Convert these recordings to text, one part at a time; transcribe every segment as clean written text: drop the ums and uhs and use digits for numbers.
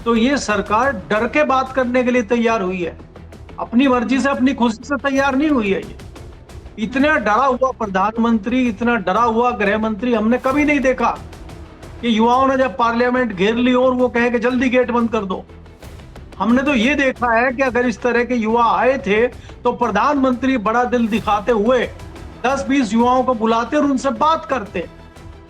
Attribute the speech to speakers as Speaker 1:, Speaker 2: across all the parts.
Speaker 1: तो ये सरकार डर के बात करने के लिए तैयार हुई है, अपनी मर्जी से, अपनी खुशी से तैयार नहीं हुई है। ये इतना डरा हुआ प्रधानमंत्री, इतना डरा हुआ गृह मंत्री हमने कभी नहीं देखा कि युवाओं ने जब पार्लियामेंट घेर ली और वो कहे कि जल्दी गेट बंद कर दो। हमने तो ये देखा है कि अगर इस तरह के युवा आए थे तो प्रधानमंत्री बड़ा दिल दिखाते हुए 10-20 युवाओं को बुलाते और उनसे बात करते।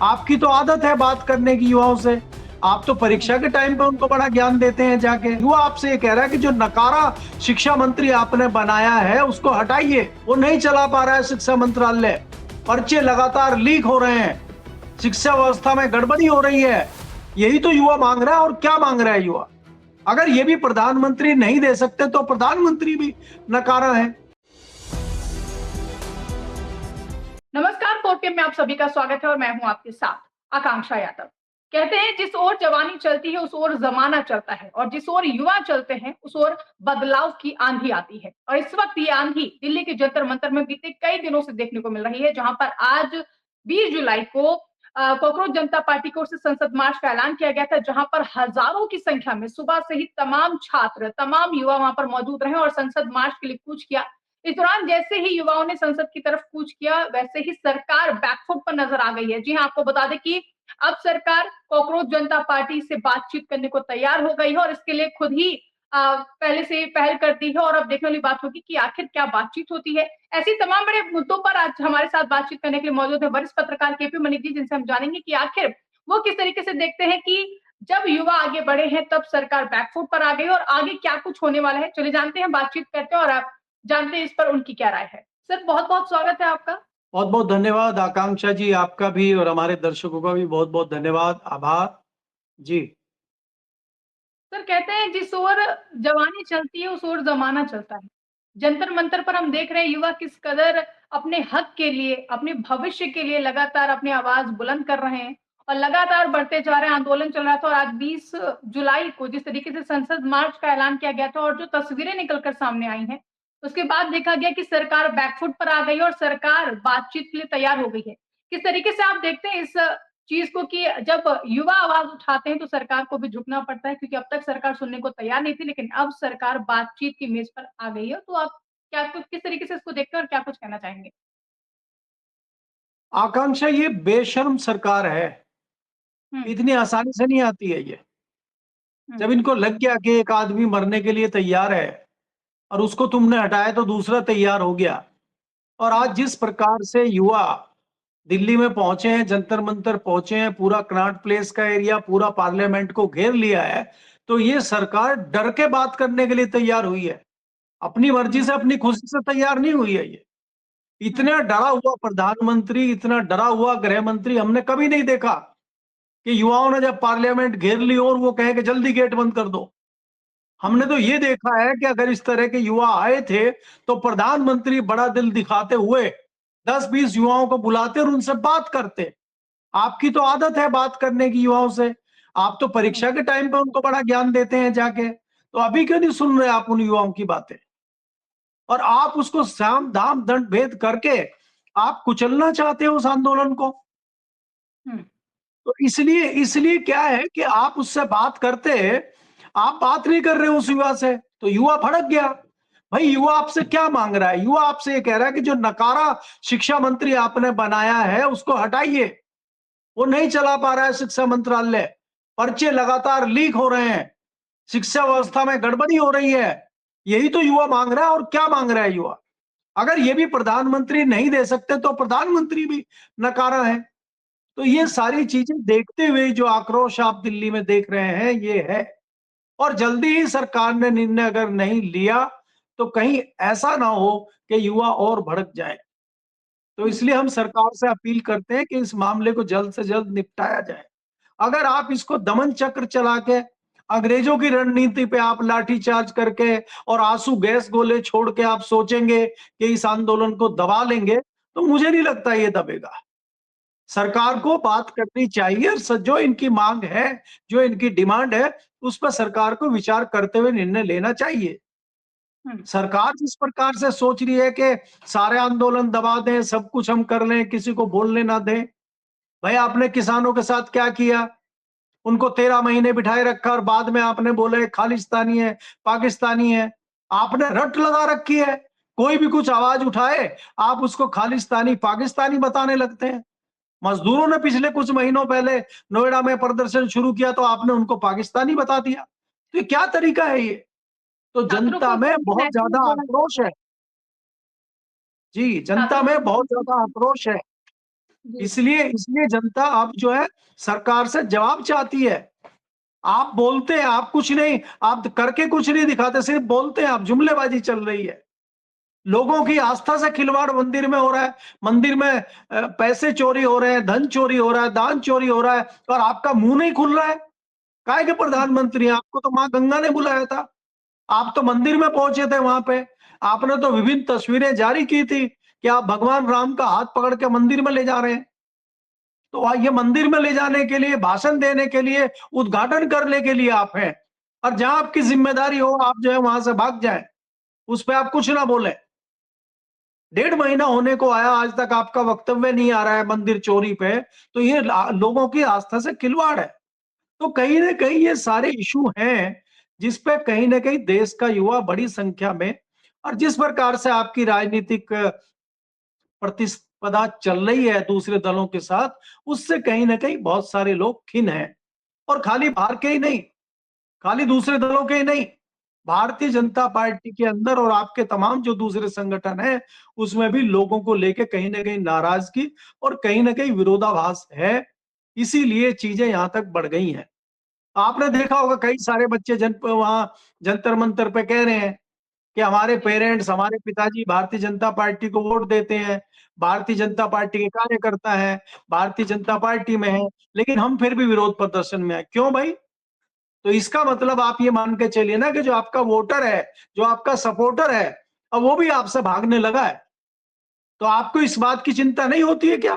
Speaker 1: आपकी तो आदत है बात करने की युवाओं से, आप तो परीक्षा के टाइम पे उनको बड़ा ज्ञान देते हैं जाके। युवा आपसे ये कह रहा है कि जो नकारा शिक्षा मंत्री आपने बनाया है उसको हटाइए, वो नहीं चला पा रहा है शिक्षा मंत्रालय, पर्चे लगातार लीक हो रहे हैं, शिक्षा व्यवस्था में गड़बड़ी हो रही है। यही तो युवा मांग रहा है। और क्या मांग रहा है युवा? अगर ये भी प्रधानमंत्री नहीं दे सकते तो प्रधानमंत्री भी नकारा है।
Speaker 2: नमस्कार, 4PM में आप सभी का स्वागत है और मैं हूं आपके साथ आकांक्षा यादव। कहते हैं जिस ओर जवानी चलती है उस ओर जमाना चलता है और जिस ओर युवा चलते हैं उस ओर बदलाव की आंधी आती है। और इस वक्त ये आंधी दिल्ली के जंतर मंतर में बीते कई दिनों से देखने को मिल रही है, जहां पर आज 20 जुलाई को कॉकरोच जनता पार्टी की ओर से संसद मार्च का ऐलान किया गया था, जहां पर हजारों की संख्या में सुबह से ही तमाम छात्र, तमाम युवा वहां पर मौजूद रहे और संसद मार्च के लिए कूच किया। इस दौरान जैसे ही युवाओं ने संसद की तरफ कूच किया, वैसे ही सरकार बैकफुट पर नजर आ गई है। जी हां, आपको बता दें कि अब सरकार कॉकरोच जनता पार्टी से बातचीत करने को तैयार हो गई है और इसके लिए खुद ही पहले से पहल कर दी है। और अब देखने वाली बात होगी कि आखिर क्या बातचीत होती है। ऐसी तमाम बड़े मुद्दों पर आज हमारे साथ बातचीत करने के लिए मौजूद है वरिष्ठ पत्रकार केपी मणि जी, जिनसे हम जानेंगे कि आखिर वो किस तरीके से देखते हैं कि जब युवा आगे बढ़े हैं तब सरकार बैकफुट पर आ गई और आगे क्या कुछ होने वाला है। चलिए जानते हैं, बातचीत करते हैं और आप जानते हैं इस पर उनकी क्या राय है। सर, बहुत-बहुत स्वागत है आपका।
Speaker 1: बहुत बहुत धन्यवाद आकांक्षा जी, आपका भी और हमारे दर्शकों का भी बहुत बहुत धन्यवाद, आभार जी।
Speaker 2: सर, कहते हैं जिस ओर जवानी चलती है उस ओर जमाना चलता है। जंतर मंतर पर हम देख रहे हैं युवा किस कदर अपने हक के लिए, अपने भविष्य के लिए लगातार अपनी आवाज बुलंद कर रहे हैं और लगातार बढ़ते जा रहे हैं। आंदोलन चल रहा था और आज 20 जुलाई को जिस तरीके से संसद मार्च का ऐलान किया गया था और जो तस्वीरें निकलकर सामने आई हैं, उसके बाद देखा गया कि सरकार बैकफुट पर आ गई और सरकार बातचीत के लिए तैयार हो गई है। किस तरीके से आप देखते हैं इस चीज को कि जब युवा आवाज उठाते हैं तो सरकार को भी झुकना पड़ता है, क्योंकि अब तक सरकार सुनने को तैयार नहीं थी, लेकिन अब सरकार बातचीत की मेज पर आ गई है। तो आप क्या कुछ किस तरीके से इसको देखते हैं और क्या कुछ कहना चाहेंगे?
Speaker 1: आकांक्षा, ये बेशर्म सरकार है,
Speaker 2: हुँ,
Speaker 1: इतनी आसानी से नहीं आती है ये।
Speaker 2: हुँ,
Speaker 1: जब इनको लग गया कि एक आदमी मरने के लिए तैयार है और उसको तुमने हटाया तो दूसरा तैयार हो गया। और
Speaker 2: हुँ,
Speaker 1: आज जिस प्रकार से युवा दिल्ली में पहुंचे हैं, जंतर मंतर पहुंचे हैं, पूरा कनॉट प्लेस का एरिया, पूरा पार्लियामेंट को घेर लिया है, तो ये सरकार डर के बात करने के लिए तैयार हुई है, अपनी मर्जी
Speaker 2: हुँ,
Speaker 1: से, अपनी खुशी से तैयार नहीं हुई है ये।
Speaker 2: हुँ,
Speaker 1: इतना डरा हुआ प्रधानमंत्री, इतना डरा हुआ गृह मंत्री हमने कभी नहीं देखा कि युवाओं ने जब पार्लियामेंट घेर ली और वो कहे कि जल्दी गेट बंद कर दो। हमने
Speaker 2: हुँ,
Speaker 1: तो ये देखा है कि अगर इस तरह के युवा आए थे तो प्रधानमंत्री बड़ा दिल दिखाते हुए 10-20 युवाओं को बुलाते और उनसे बात करते। आपकी तो आदत है बात करने की युवाओं से, आप तो
Speaker 2: हुँ,
Speaker 1: परीक्षा के टाइम पे उनको बड़ा ज्ञान देते हैं जाके। तो अभी क्यों नहीं सुन रहे आप उन युवाओं की बातें? और आप उसको साम दाम दंड भेद करके आप कुचलना चाहते हो उस आंदोलन को।
Speaker 2: हुँ,
Speaker 1: तो इसलिए इसलिए क्या है कि आप उससे बात करते, आप बात नहीं कर रहे उस युवा से, तो युवा भड़क गया। भाई, युवा आपसे क्या मांग रहा है? युवा आपसे ये कह रहा है कि जो नकारा शिक्षा मंत्री आपने बनाया है उसको हटाइए, वो नहीं चला पा रहा है शिक्षा मंत्रालय, पर्चे लगातार लीक हो रहे हैं, शिक्षा
Speaker 2: हुँ,
Speaker 1: व्यवस्था में गड़बड़ी हो रही है। यही तो युवा मांग रहा है। और क्या मांग रहा है युवा? अगर ये भी प्रधानमंत्री नहीं दे सकते तो प्रधानमंत्री भी नकारा है। तो ये
Speaker 2: हुँ,
Speaker 1: सारी चीजें देखते हुए जो आक्रोश आप दिल्ली में देख रहे हैं ये है। और जल्दी ही सरकार ने निर्णय अगर नहीं लिया तो कहीं ऐसा ना हो कि युवा और भड़क जाए। तो
Speaker 2: हुँ,
Speaker 1: इसलिए हम सरकार से अपील करते हैं कि इस मामले को जल्द से जल्द निपटाया जाए। अगर आप इसको दमन चक्र चला के, अंग्रेजों की रणनीति पे आप लाठीचार्ज करके और आंसू गैस गोले छोड़ के आप सोचेंगे कि इस आंदोलन को दबा लेंगे, तो मुझे नहीं लगता ये दबेगा। सरकार को बात करनी चाहिए और जो इनकी मांग है, जो इनकी डिमांड है, उस पर सरकार को विचार करते हुए निर्णय लेना चाहिए।
Speaker 2: हुँ,
Speaker 1: सरकार जिस प्रकार से सोच रही है कि सारे आंदोलन दबा दें, सब कुछ हम कर लें, किसी को बोलने ना दें। भाई, आपने किसानों के साथ क्या किया? उनको 13 महीने बिठाए रखा और बाद में आपने बोला ये खालिस्तानी है, पाकिस्तानी है। आपने रट लगा रखी है। कोई भी कुछ आवाज उठाए, आप उसको खालिस्तानी, पाकिस्तानी बताने लगते हैं। मजदूरों ने पिछले कुछ महीनों पहले नोएडा में प्रदर्शन शुरू किया तो आपने उनको पाकिस्तानी बता दिया। तो ये क्या तरीका है ये? तो
Speaker 2: छात्रों
Speaker 1: जनता
Speaker 2: को
Speaker 1: में
Speaker 2: उनकी
Speaker 1: बहुत
Speaker 2: नैतिक
Speaker 1: ज्यादा आक्रोश है। जी, जनता
Speaker 2: छात्रों
Speaker 1: में बहुत
Speaker 2: को
Speaker 1: ज्यादा आक्रोश है।
Speaker 2: जी
Speaker 1: इसलिए इसलिए जनता अब जो है सरकार से जवाब चाहती है। आप बोलते हैं, आप कुछ नहीं, आप करके कुछ नहीं दिखाते, सिर्फ बोलते हैं आप, जुमलेबाजी चल रही है। लोगों की आस्था से खिलवाड़ मंदिर में हो रहा है। मंदिर में पैसे चोरी हो रहे हैं, धन चोरी हो रहा है, दान चोरी हो रहा है और आपका मुंह नहीं खुल रहा है। काहे के प्रधानमंत्री हैं? आपको तो मां गंगा ने बुलाया था। आप तो मंदिर में पहुंचे थे वहां पे। आपने तो विभिन्न तस्वीरें जारी की थी कि आप भगवान राम का हाथ पकड़ के मंदिर में ले जा रहे हैं। तो ये मंदिर में ले जाने के लिए, भाषण देने के लिए, उद्घाटन करने के लिए आप हैं। और जहां आपकी जिम्मेदारी हो, आप जो है वहां से भाग जाएं। उस पे आप कुछ ना बोले। 1.5 महीना होने को आया, आज तक आपका वक्तव्य नहीं आ रहा है मंदिर चोरी पे। तो ये लोगों की आस्था से खिलवाड़ है। तो कहीं ना कहीं ये सारे इशू हैं जिसपे कहीं ना कहीं देश का युवा बड़ी संख्या में, और जिस प्रकार से आपकी राजनीतिक प्रतिस्पर्धा चल रही है दूसरे दलों के साथ, उससे कहीं ना कहीं बहुत सारे लोग खिन हैं। और खाली बाहर के ही नहीं, खाली दूसरे दलों के ही नहीं, भारतीय जनता पार्टी के अंदर और आपके तमाम जो दूसरे संगठन हैं, उसमें भी लोगों को लेके कहीं ना कहीं नाराजगी और कहीं ना कहीं विरोधाभास है। इसीलिए चीजें यहां तक बढ़ गई हैं। आपने देखा होगा कई सारे बच्चे वहां जंतर मंतर पे कह रहे हैं कि हमारे पेरेंट्स, हमारे पिताजी भारतीय जनता पार्टी को वोट देते हैं, भारतीय जनता पार्टी के कार्यकर्ता हैं, भारतीय जनता पार्टी में है, लेकिन हम फिर भी विरोध प्रदर्शन में है। क्यों भाई? तो इसका मतलब आप ये मान के चलिए ना कि जो आपका वोटर है, जो आपका सपोर्टर है, अब वो भी आपसे भागने लगा है। तो आपको इस बात की चिंता नहीं होती है क्या?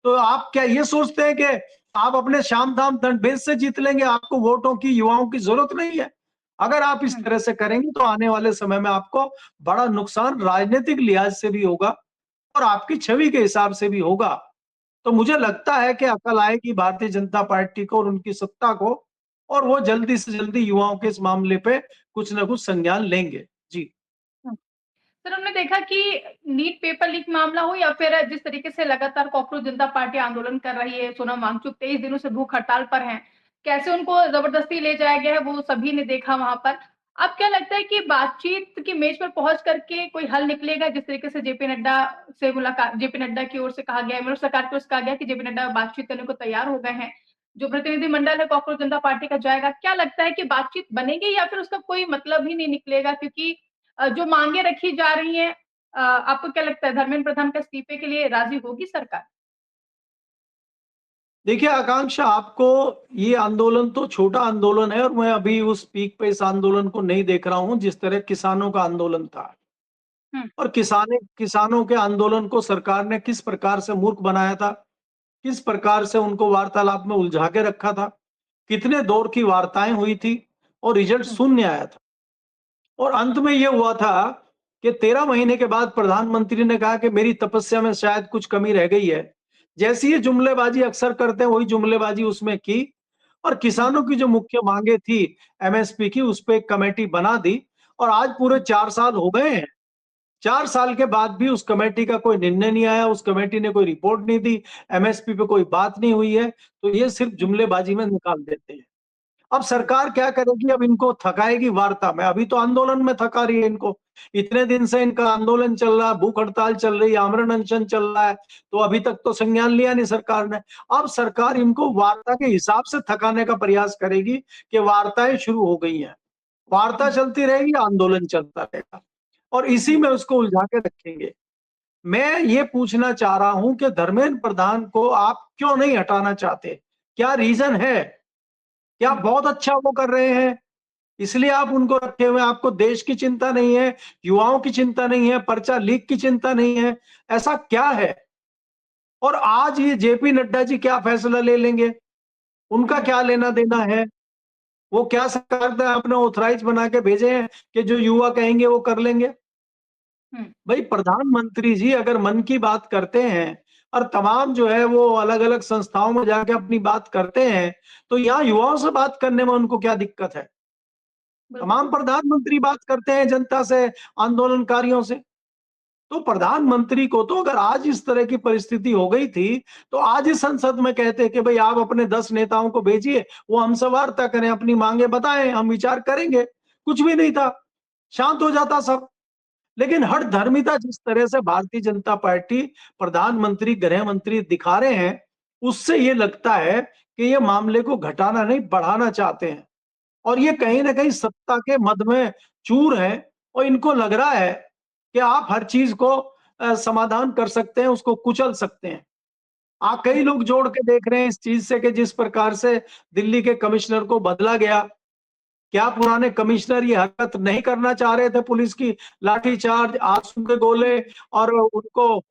Speaker 1: तो आप क्या ये सोचते हैं कि आप अपने शाम दाम दंड भेद से जीत लेंगे, आपको वोटों की, युवाओं की जरूरत नहीं है? अगर आप इस तरह से करेंगे तो आने वाले समय में आपको बड़ा नुकसान राजनीतिक लिहाज से भी होगा और आपकी छवि के हिसाब से भी होगा। तो मुझे लगता है कि अकल आएगी भारतीय जनता पार्टी को और उनकी सत्ता को, और वो जल्दी से जल्दी युवाओं के इस मामले पे कुछ ना कुछ संज्ञान लेंगे। जी।
Speaker 2: सर, हमने देखा कि नीट पेपर लीक मामला हो या फिर जिस तरीके से लगातार कॉकरोच जनता पार्टी आंदोलन कर रही है, सोनम वांगचुक 23 दिनों से भूख हड़ताल पर हैं, कैसे उनको जबरदस्ती ले जाया गया है वो सभी ने देखा वहां पर। अब क्या लगता है कि बातचीत की मेज पर पहुंच करके कोई हल निकलेगा? जिस तरीके से जेपी नड्डा से मुलाकात, जेपी नड्डा की ओर से कहा गया है, मतलब सरकार की ओर से कहा गया कि जेपी नड्डा बातचीत करने को तैयार हो गए हैं, जो प्रतिनिधिमंडल है कॉकरोच जनता पार्टी का जाएगा। क्या लगता है कि बातचीत बनेगी या फिर उसका कोई मतलब ही नहीं निकलेगा? क्योंकि जो मांगे रखी जा रही हैं, आपको क्या लगता है धर्मेंद्र प्रधान के इस्तीफे के लिए राजी होगी सरकार?
Speaker 1: देखिए आकांक्षा, आपको ये आंदोलन तो छोटा आंदोलन है और मैं अभी उस पीक पे इस आंदोलन को नहीं देख रहा हूं जिस तरह किसानों का आंदोलन था।
Speaker 2: हुँ,
Speaker 1: और किसानों के आंदोलन को सरकार ने किस प्रकार से मूर्ख बनाया था, किस प्रकार से उनको वार्तालाप में उलझा के रखा था, कितने दौर की वार्ताएं हुई थी और रिजल्ट
Speaker 2: हुँ,
Speaker 1: शून्य आया था। और अंत में यह हुआ था कि 13 महीने के बाद प्रधानमंत्री ने कहा कि मेरी तपस्या में शायद कुछ कमी रह गई है। जैसी ये जुमलेबाजी अक्सर करते हैं, वही जुमलेबाजी उसमें की और
Speaker 2: हुँ,
Speaker 1: किसानों की जो मुख्य मांगे थी एमएसपी की, उस पे एक कमेटी बना दी। और आज पूरे
Speaker 2: हुँ,
Speaker 1: 4 साल हो गए हैं। 4 साल के बाद भी उस कमेटी का कोई निर्णय नहीं आया, उस कमेटी ने कोई रिपोर्ट नहीं दी, एमएसपी पे कोई बात नहीं हुई है। तो ये सिर्फ
Speaker 2: हुँ,
Speaker 1: जुमलेबाजी में निकाल देते हैं। अब सरकार क्या करेगी? अब इनको थकाएगी वार्ता में। अभी तो आंदोलन में थका रही है इनको। इतने दिन से इनका आंदोलन चल रहा है, भूख हड़ताल चल रही है, आमरण अनशन चल रहा है, तो अभी तक तो संज्ञान लिया नहीं सरकार ने। अब सरकार इनको वार्ता के हिसाब से थकाने का प्रयास करेगी कि वार्ताएं शुरू हो गई हैं। वार्ता
Speaker 2: हुँ,
Speaker 1: चलती रहेगी, आंदोलन चलता रहेगा और इसी
Speaker 2: हुँ,
Speaker 1: में उसको उलझा के रखेंगे। मैं ये पूछना चाह रहा हूं कि धर्मेंद्र प्रधान को आप क्यों नहीं हटाना चाहते? क्या रीजन है? क्या
Speaker 2: हुँ,
Speaker 1: बहुत अच्छा वो कर रहे हैं इसलिए आप उनको रखे हुए हैं? आपको देश की चिंता नहीं है, युवाओं की चिंता नहीं है, पर्चा लीक की चिंता नहीं है, ऐसा क्या है? और आज ये जेपी नड्डा जी क्या फैसला ले लेंगे, उनका
Speaker 2: हुँ,
Speaker 1: क्या लेना देना है? वो क्या सरकार ने अपने ऑथराइज बना के भेजे हैं कि जो युवा कहेंगे वो कर लेंगे?
Speaker 2: हुँ,
Speaker 1: भाई प्रधानमंत्री जी अगर मन की बात करते हैं, और तमाम जो है वो अलग-अलग संस्थाओं में जाके अपनी बात करते हैं, तो यहाँ युवाओं से बात करने में उनको क्या दिक्कत है?
Speaker 2: बिल्कुल।
Speaker 1: तमाम प्रधानमंत्री बात करते हैं जनता से, आंदोलनकारियों से। तो प्रधानमंत्री को तो अगर आज इस तरह की परिस्थिति हो गई थी, तो आज ही संसद में कहते कि भई आप अपने 10 नेताओं को भेजिए, वो हमसे वार्ता करें, अपनी मांगे बताएँ, हम विचार करेंगे। कुछ भी नहीं था, शांत हो जाता सब। लेकिन हठधर्मिता जिस तरह से भारतीय जनता पार्टी, प्रधानमंत्री, गृह मंत्री दिखा रहे हैं, उससे ये लगता है कि ये मामले को घटाना नहीं, बढ़ाना चाहते हैं। और ये कहीं न कहीं सत्ता के मद में चूर हैं और इनको लग रहा है कि आप हर चीज़ को समाधान कर सकते हैं, उसको कुचल सकते हैं। कई लोग जोड़ के देख रहे हैं इस चीज़ से कि जिस प्रकार से दिल्ली के कमिश्नर को बदला गया, क्या पुराने कमिश्नर ये हरकत नहीं करना चाह रहे थे? पुलिस की लाठीचार्ज, आंसू के गोले और उनको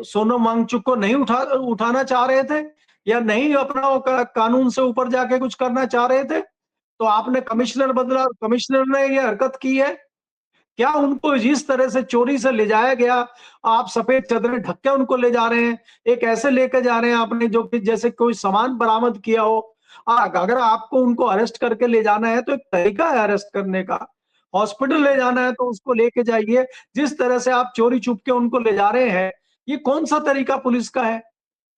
Speaker 1: सोनम वांगचुक को नहीं उठाना चाह रहे थे? या नहीं अपना वो कानून से ऊपर जाके कुछ करना चाह रहे थे? तो आपने कमिश्नर बदला और कमिश्नर ने ये हरकत की है। क्या उनको जिस तरह से चोरी से ले जाया गया, आप सफेद चादरें ढक के उनको ले जा रहे हैं, एक ऐसे लेके जा रहे हैं आपने जो कि जैसे कोई सामान बरामद किया हो। अगर आपको उनको अरेस्ट करके ले जाना है तो एक तरीका है अरेस्ट करने का। हॉस्पिटल ले जाना है तो उसको लेके जाइए, जिस तरह से आप चोरी छुप के उनको ले जा रहे हैं, ये कौन-सा तरीका पुलिस का है?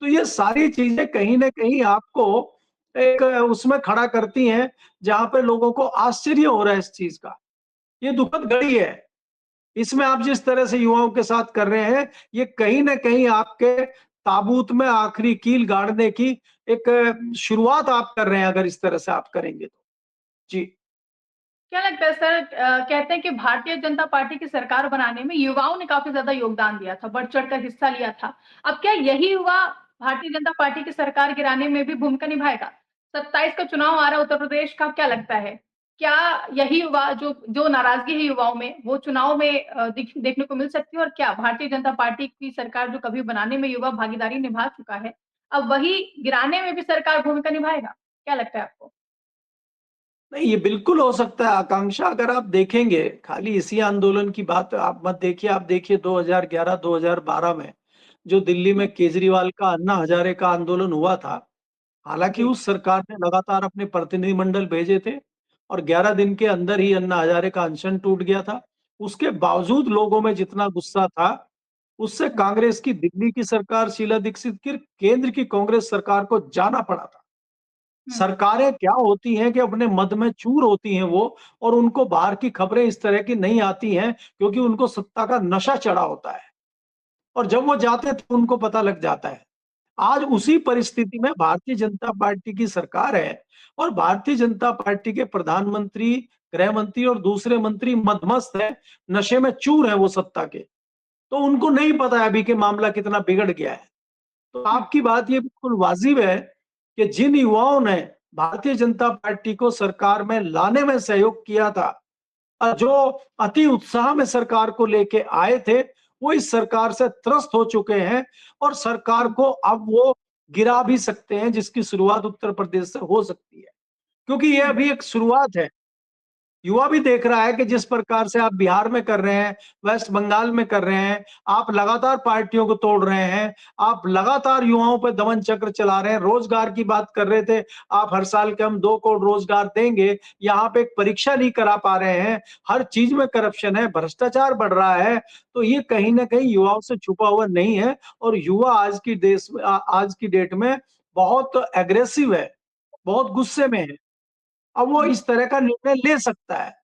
Speaker 1: तो ये सारी चीजें कहीं न कहीं आपको एक उसमें खड़ा करती हैं, जहाँ पे लोगों को आश्चर्य हो रहा है इस चीज़ का। ये दुखद घड़ी है। इसमें आप जिस तरह से युवाओं के साथ कर रहे हैं, ये कहीं न कहीं आपके ताबूत में आखिरी कील गाड़ने की एक शुरुआत आप कर रहे हैं अगर इस तरह से आप करेंगे तो। जी।
Speaker 2: क्या लगता है सर कहते हैं कि भारतीय जनता पार्टी की सरकार बनाने में युवाओं ने काफ़ी ज़्यादा योगदान दिया था, बढ़-चढ़ कर हिस्सा लिया था। अब क्या यही युवा भारतीय जनता पार्टी की सरकार गिराने में भी भूमिका निभाएगा? 27 का चुनाव आ रहा है उत्तर प्रदेश का, क्या लगता है? क्या यही युवा जो जो नाराज़गी है युवाओं में, वो चुनाव में देखने को मिल सकती है? और क्या भारतीय जनता पार्टी की सरकार जो कभी बनाने में युवा भागीदारी निभा चुका है, अब वही गिराने में भी सरकार भूमिका निभाएगा? क्या लगता है आपको?
Speaker 1: नहीं, ये बिल्कुल हो सकता है आकांक्षा अगर आप देखेंगे, खाली इसी आंदोलन की बात आप मत देखिए, आप देखिए 2011-2012 में, जो दिल्ली में
Speaker 2: हुँ,
Speaker 1: केजरीवाल का अन्ना हज़ारे का आंदोलन हुआ था, हालाँकि
Speaker 2: जी।
Speaker 1: उस सरकार ने लगातार अपने प्रतिनिधिमंडल भेजे थे और 11 दिन के अंदर ही अन्ना हज़ारे का अनशन टूट गया था। उसके बावजूद लोगों में जितना गुस्सा था, उससे
Speaker 2: हुँ,
Speaker 1: कांग्रेस की दिल्ली की सरकार शीला दीक्षित की केंद्र की कांग्रेस सरकार को जाना पड़ा था।
Speaker 2: हुँ,
Speaker 1: सरकारें क्या होती हैं कि अपने मद में चूर होती हैं वो और उनको बाहर की खबरें इस तरह की नहीं आती हैं क्योंकि उनको सत्ता का नशा चढ़ा होता है और जब वो जाते हैं तो उनको पता लग जाता है। आज उसी परिस्थिति में भारतीय जनता पार्टी की सरकार है और भारतीय जनता पार्टी के प्रधानमंत्री, गृह मंत्री और दूसरे मंत्री मदमस्त हैं, नशे में चूर हैं वो सत्ता के। तो उनको नहीं पता है अभी कि मामला कितना बिगड़ गया है। तो
Speaker 2: हुँ,
Speaker 1: आपकी बात ये बिल्कुल वाजिब है कि जिन युवाओं ने भारतीय जनता पार्टी को सरकार में लाने में सहयोग किया था जो अति उत्साह में सरकार को लेके आए थे, वो इस सरकार से त्रस्त हो चुके हैं और सरकार
Speaker 2: हुँ,
Speaker 1: को अब वो गिरा भी सकते हैं, जिसकी शुरुआत उत्तर प्रदेश से हो सकती है। क्योंकि ये
Speaker 2: हुँ।
Speaker 1: अभी एक शुरुआत है। युवा भी देख रहा है कि जिस प्रकार से आप बिहार में कर रहे हैं, वेस्ट बंगाल में कर रहे हैं, आप लगातार पार्टियों को तोड़ रहे हैं, आप लगातार युवाओं पे दमन चक्र चला रहे हैं, रोजगार की बात कर रहे थे, आप हर साल के हम 2 करोड़ रोजगार देंगे, यहाँ पे एक परीक्षा नहीं करा पा रहे हैं, हर चीज में करप्शन है, भ्रष्टाचार बढ़ रहा है, तो ये कहीं न कहीं युवाओं से छुपा हुआ नहीं है और युवा आज की डेट में बहुत एग्रेसिव है, बहुत गुस्से में है। अब वो
Speaker 2: हुँ,
Speaker 1: इस तरह का निर्णय ले सकता है।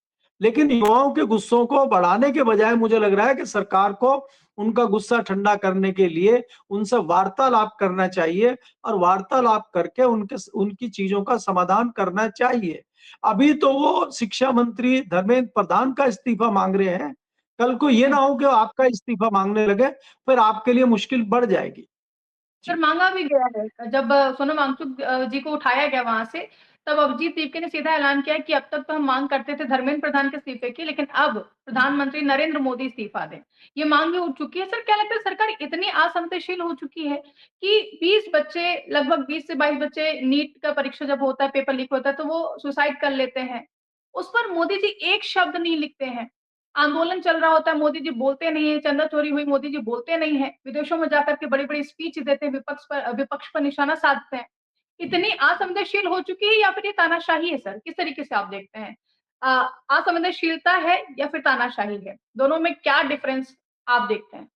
Speaker 1: लेकिन युवाओं के गुस्सों को बढ़ाने के बजाय मुझे लग रहा है कि सरकार को उनका गुस्सा ठंडा करने के लिए उनसे वार्तालाप करना चाहिए और वार्तालाप करके उनकी चीज़ों का समाधान करना चाहिए। अभी तो वो शिक्षा मंत्री धर्मेंद्र प्रधान का इस्तीफा माँग रहे हैं। कल को ये
Speaker 2: हुँ।
Speaker 1: ना हो कि आपका इस्तीफा माँगने लगे, फिर आपके लिए मुश्किल बढ़ जाएगी।
Speaker 2: सर
Speaker 1: जी।
Speaker 2: माँगा भी गया है। जब सोनम वांगचुक जी को उठाया गया वहाँ से, तब अभिजीत दीपके ने सीधा ऐलान किया कि अब तक तो हम माँग करते थे धर्मेंद्र प्रधान के इस्तीफे की, लेकिन अब प्रधानमंत्री नरेंद्र मोदी इस्तीफा दें। ये माँग भी उठ चुकी है। सर क्या लगता है सरकार इतनी असंवेदनशील हो चुकी है कि 20 बच्चे लगभग 20 से 22 बच्चे नीट का परीक्षा जब होता है, पेपर लीक होता है, तो वो सुसाइड कर लेते हैं। उस पर मोदी जी एक शब्द नहीं लिखते हैं। आंदोलन चल रहा होता है, मोदी जी बोलते नहीं है, चंदा चोरी हुई, मोदी जी बोलते नहीं है, विदेशों में जाकर के बड़ी-बड़ी स्पीच देते हैं, विपक्ष पर निशाना साधते हैं। इतनी असंवेदनशील हो चुकी है या फिर ये तानाशाही है सर? किस तरीके से आप देखते हैं? अ, असंवेदनशीलता है या फिर तानाशाही है? दोनों में क्या डिफरेंस आप देखते हैं?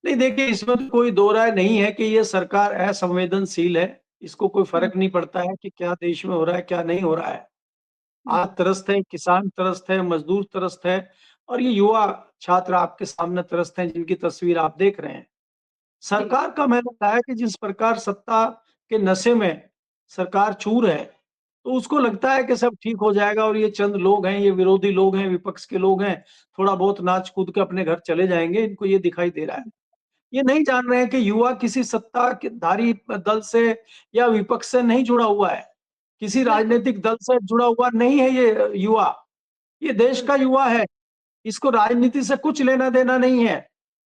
Speaker 1: नहीं देखिए, इसमें तो कोई दो राय नहीं है कि ये सरकार असंवेदनशील है। इसको कोई
Speaker 2: हुँ,
Speaker 1: फ़र्क नहीं पड़ता है कि क्या देश में हो रहा है, क्या नहीं हो रहा है।
Speaker 2: हुँ,
Speaker 1: आज त्रस्त है, किसान त्रस्त है, मज़दूर त्रस्त है और ये युवा छात्र आपके सामने त्रस्त हैं, जिनकी तस्वीर आप देख रहे हैं।
Speaker 2: जी,
Speaker 1: सरकार का मैंने कहा है कि जिस प्रकार सत्ता के नशे में सरकार चूर है, तो उसको
Speaker 2: हुँ,
Speaker 1: लगता है कि सब ठीक हो जाएगा और ये चंद लोग हैं, ये विरोधी लोग हैं, विपक्ष के लोग हैं, थोड़ा बहुत नाच-कूद के अपने घर चले जाएँगे, इनको ये दिखाई दे रहा है। ये नहीं जान रहे हैं कि युवा किसी सत्ता के धारी दल से या विपक्ष से नहीं जुड़ा हुआ है। किसी
Speaker 2: बिल्कुल,
Speaker 1: राजनीतिक दल से जुड़ा हुआ नहीं है ये युवा। ये देश का
Speaker 2: बिल्कुल,
Speaker 1: युवा है। इसको राजनीति से कुछ लेना-देना नहीं है।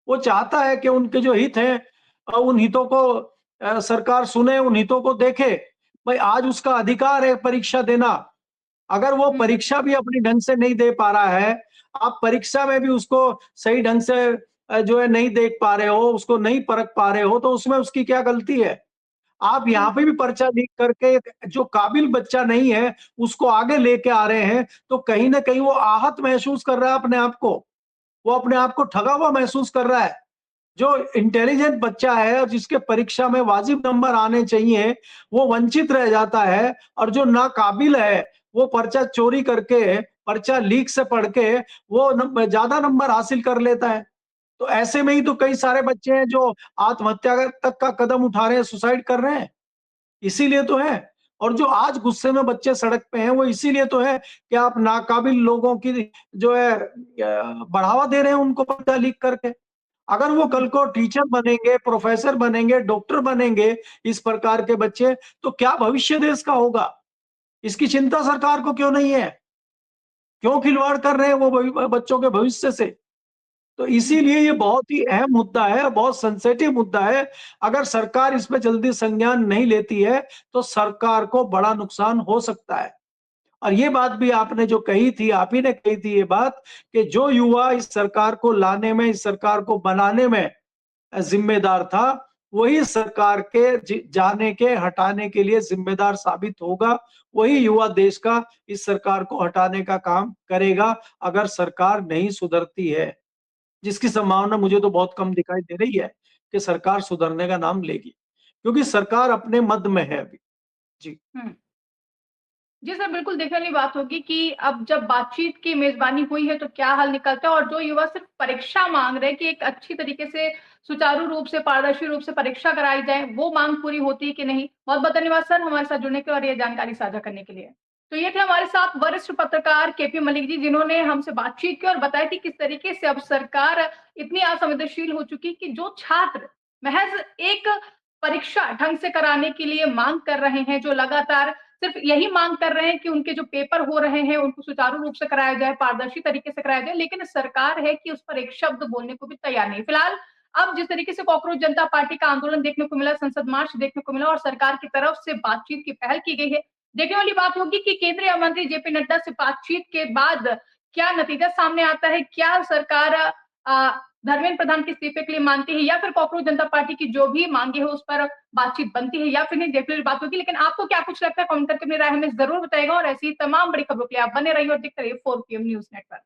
Speaker 1: वो चाहता है कि उनके जो हित हैं उन हितों को सरकार सुने, उन हितों को देखे। भाई आज उसका अधिकार है परीक्षा देना। अगर वो
Speaker 2: हुँ,
Speaker 1: परीक्षा भी अपनी ढंग से नहीं दे पा रहा है, आप परीक्षा में भी उसको सही ढंग से जो है नहीं देख पा रहे हो, उसको नहीं परख पा रहे हो, तो उसमें उसकी क्या गलती है? आप यहाँ पे
Speaker 2: बिल्कुल,
Speaker 1: भी पर्चा लीक करके जो काबिल बच्चा नहीं है, उसको आगे लेके आ रहे हैं, तो कहीं न कहीं वो आहत महसूस कर रहा है अपने आप को। वो अपने आप को ठगा हुआ महसूस कर रहा है। जो इंटेलिजेंट बच्चा है और जिसके परीक्षा में वाजिब नंबर आने चाहिए, वो वंचित रह जाता है और जो नाकाबिल है, वो पर्चा चोरी करके, पर्चा लीक से पढ़ के वो ज़्यादा नंबर हासिल कर लेता है। तो ऐसे में ही तो कई सारे बच्चे हैं जो आत्महत्या तक का कदम उठा रहे हैं, सुसाइड कर रहे हैं। इसीलिए तो है। और जो आज गुस्से में बच्चे सड़क पे हैं, वो इसीलिए तो है कि आप नाकाबिल लोगों की जो है बढ़ावा दे रहे हैं उनको पर्चा लीक करके। अगर वो
Speaker 2: हुँ,
Speaker 1: कल को टीचर बनेंगे, प्रोफ़ेसर बनेंगे, डॉक्टर बनेंगे, इस प्रकार के बच्चे, तो क्या भविष्य देश का होगा? इसकी चिंता सरकार को क्यों नहीं है? क्यों खिलवाड़ कर रहे हैं वो बच्चों के भविष्य से? तो
Speaker 2: हुँ,
Speaker 1: इसीलिए ये बहुत ही अहम मुद्दा है, बहुत सेंसिटिव मुद्दा है। अगर सरकार इस पे जल्दी संज्ञान नहीं लेती है, तो सरकार को बड़ा नुकसान हो सकता है। और ये बात भी आपने जो कही थी, आप ही ने कही थी ये बात कि जो युवा इस सरकार को लाने में, इस सरकार को बनाने में ज़िम्मेदार था, वही सरकार के जाने के, हटाने के लिए ज़िम्मेदार साबित होगा। वही युवा देश का इस सरकार को हटाने का काम करेगा, अगर सरकार नहीं सुधरती है। जिसकी संभावना मुझे तो बहुत कम दिखाई दे रही है कि सरकार सुधरने का नाम लेगी। क्योंकि सरकार अपने मद में है अभी। जी।
Speaker 2: हुँ। जी सर, बिल्कुल देखने वाली बात होगी कि अब जब बातचीत की मेज़बानी हुई है, तो क्या हल निकलता है और जो युवा सिर्फ़ परीक्षा माँग रहे हैं कि एक अच्छी तरीके से, सुचारू रूप से, पारदर्शी रूप से परीक्षा कराई जाए, वो माँग पूरी होती है कि नहीं? बहुत-बहुत धन्यवाद सर हमारे साथ जुड़ने के और ये जानकारी साझा करने के लिए। तो ये थे हमारे साथ वरिष्ठ पत्रकार केपी मलिक जी, जिन्होंने हमसे बातचीत की और बताया कि किस तरीके से अब सरकार इतनी असंवेदनशील हो चुकी कि जो छात्र महज़ एक परीक्षा ढंग से कराने के लिए माँग कर रहे हैं, जो लगातार सिर्फ यही माँग कर रहे हैं कि उनके जो पेपर हो रहे हैं, उनको सुचारू रूप से कराया जाए, पारदर्शी तरीके से कराया जाए, लेकिन सरकार है कि उस पर एक शब्द बोलने को भी तैयार नहीं। फिलहाल अब जिस तरीके से कॉकरोच जनता पार्टी का आंदोलन देखने को मिला, संसद मार्च देखने को मिला और सरकार की तरफ से बातचीत की पहल की गई है। देखने वाली बात होगी कि केंद्रीय मंत्री जेपी नड्डा से बातचीत के बाद क्या नतीजा सामने आता है? क्या सरकार धर्मेंद्र प्रधान के इस्तीफे के लिए मानती है या फिर कॉकरोच जनता पार्टी की जो भी मांगे हैं उस पर बातचीत बनती है या फिर नहीं, देखने वाली बात होगी। लेकिन आपको क्या कुछ लगता है कमेंट करके अपनी राय हमें ज़रूर बताइएगा और ऐसी ही तमाम बड़ी खबरों के लिए आप बने रहिए और देखते रहिए 4 पीएम न्यूज़ नेटवर्क।